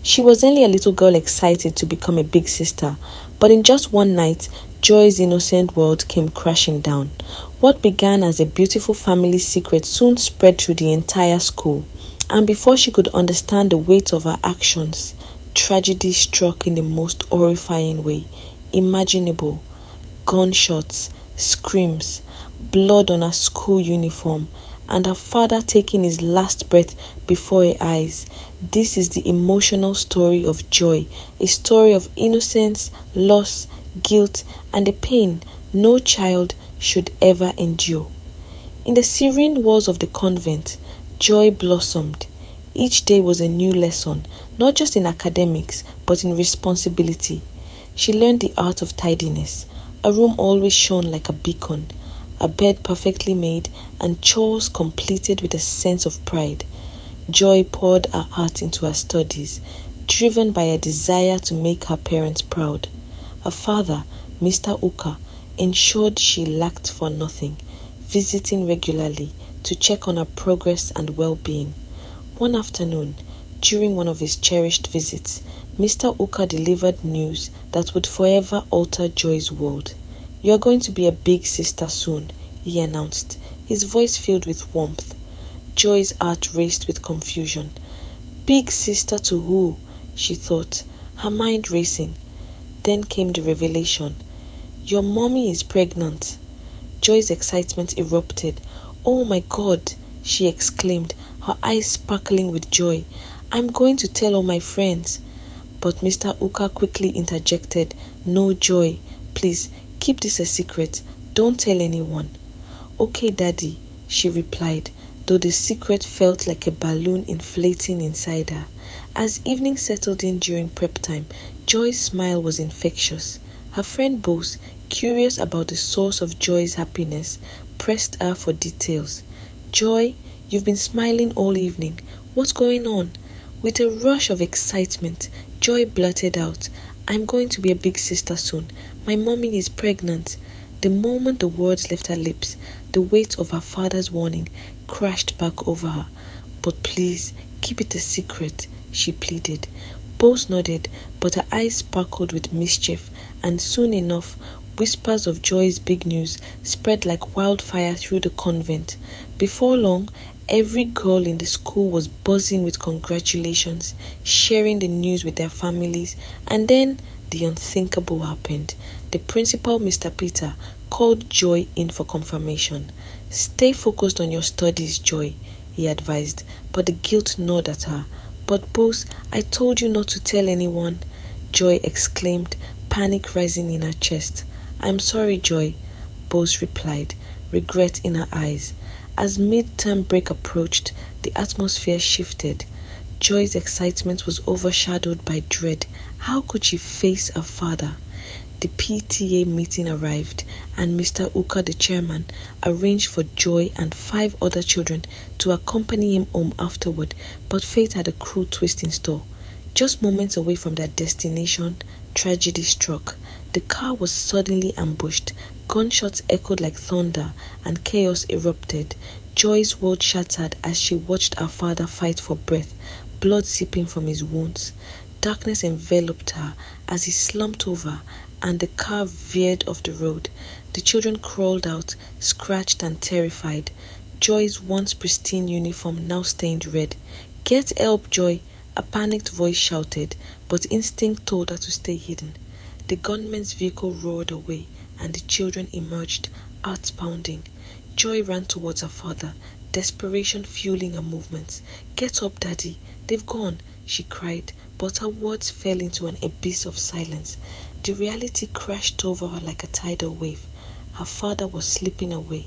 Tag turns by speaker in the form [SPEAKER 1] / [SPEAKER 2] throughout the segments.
[SPEAKER 1] She was only a little girl excited to become a big sister, but in just one night, Joy's innocent world came crashing down. What began as a beautiful family secret soon spread through the entire school, and before she could understand the weight of her actions, tragedy struck in the most horrifying way imaginable. Gunshots, screams, blood on her school uniform, and her father taking his last breath before her eyes. This is the emotional story of Joy, a story of innocence, loss, guilt, and the pain no child should ever endure. In the serene walls of the convent, Joy blossomed. Each day was a new lesson, not just in academics, but in responsibility. She learned the art of tidiness. A room always shone like a beacon, a bed perfectly made, and chores completed with a sense of pride. Joy poured her heart into her studies, driven by a desire to make her parents proud. Her father, Mr. Uka, ensured she lacked for nothing, visiting regularly to check on her progress and well-being. One afternoon, during one of his cherished visits, Mr. Uka delivered news that would forever alter Joy's world. "You're going to be a big sister soon," he announced, his voice filled with warmth. Joy's heart raced with confusion. Big sister to who? She thought, her mind racing. Then came the revelation. "Your mommy is pregnant." Joy's excitement erupted. "Oh my God," she exclaimed, her eyes sparkling with joy. "I'm going to tell all my friends." But Mr. Uka quickly interjected. "No, Joy. Please, keep this a secret. Don't tell anyone." "Okay, Daddy," she replied, though the secret felt like a balloon inflating inside her. As evening settled in during prep time, Joy's smile was infectious. Her friend Bose, curious about the source of Joy's happiness, pressed her for details. "Joy, you've been smiling all evening. What's going on?" With a rush of excitement, Joy blurted out, "I'm going to be a big sister soon. My mommy is pregnant." The moment the words left her lips, the weight of her father's warning crashed back over her. "But please, keep it a secret," she pleaded. Bose nodded, but her eyes sparkled with mischief, and soon enough, whispers of Joy's big news spread like wildfire through the convent. Before long, every girl in the school was buzzing with congratulations, sharing the news with their families, and then the unthinkable happened. The principal, Mr. Peter, called Joy in for confirmation. "Stay focused on your studies, Joy," he advised, but the guilt gnawed at her. "But Bose, I told you not to tell anyone," Joy exclaimed, panic rising in her chest. "I'm sorry, Joy," Bose replied, regret in her eyes. As mid-term break approached, the atmosphere shifted. Joy's excitement was overshadowed by dread. How could she face her father? The PTA meeting arrived, and Mr. Uka, the chairman, arranged for Joy and 5 other children to accompany him home afterward, but fate had a cruel twist in store. Just moments away from their destination, tragedy struck. The car was suddenly ambushed. Gunshots echoed like thunder, and chaos erupted. Joy's world shattered as she watched her father fight for breath, blood seeping from his wounds. Darkness enveloped her as he slumped over, and the car veered off the road. The children crawled out, scratched and terrified. Joy's once pristine uniform now stained red. "Get help, Joy," a panicked voice shouted, but instinct told her to stay hidden. The gunman's vehicle roared away, and the children emerged, hearts pounding. Joy ran towards her father, desperation fueling her movements. "Get up, Daddy. They've gone," she cried, but her words fell into an abyss of silence. The reality crashed over her like a tidal wave. Her father was slipping away.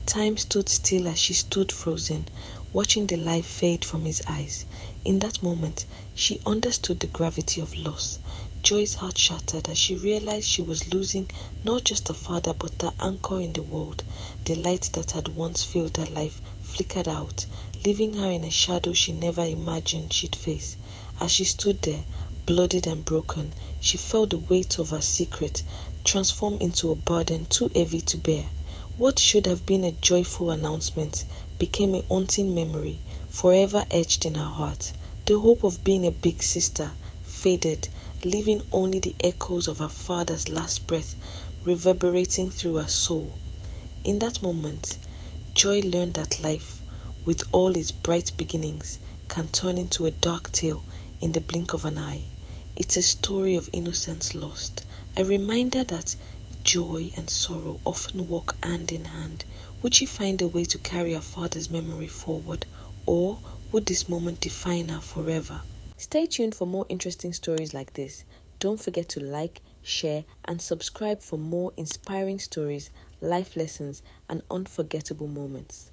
[SPEAKER 1] Time stood still as she stood frozen, watching the light fade from his eyes. In that moment, she understood the gravity of loss. Joy's heart shattered as she realized she was losing not just a father but the anchor in the world. The light that had once filled her life flickered out, leaving her in a shadow she never imagined she'd face. As she stood there, bloodied and broken, she felt the weight of her secret transform into a burden too heavy to bear. What should have been a joyful announcement became a haunting memory, forever etched in her heart. The hope of being a big sister faded, leaving only the echoes of her father's last breath reverberating through her soul. In that moment, Joy learned that life, with all its bright beginnings, can turn into a dark tale in the blink of an eye. It's a story of innocence lost, a reminder that joy and sorrow often walk hand in hand. Would she find a way to carry her father's memory forward, or would this moment define her forever? Stay tuned for more interesting stories like this. Don't forget to like, share, and subscribe for more inspiring stories, life lessons, and unforgettable moments.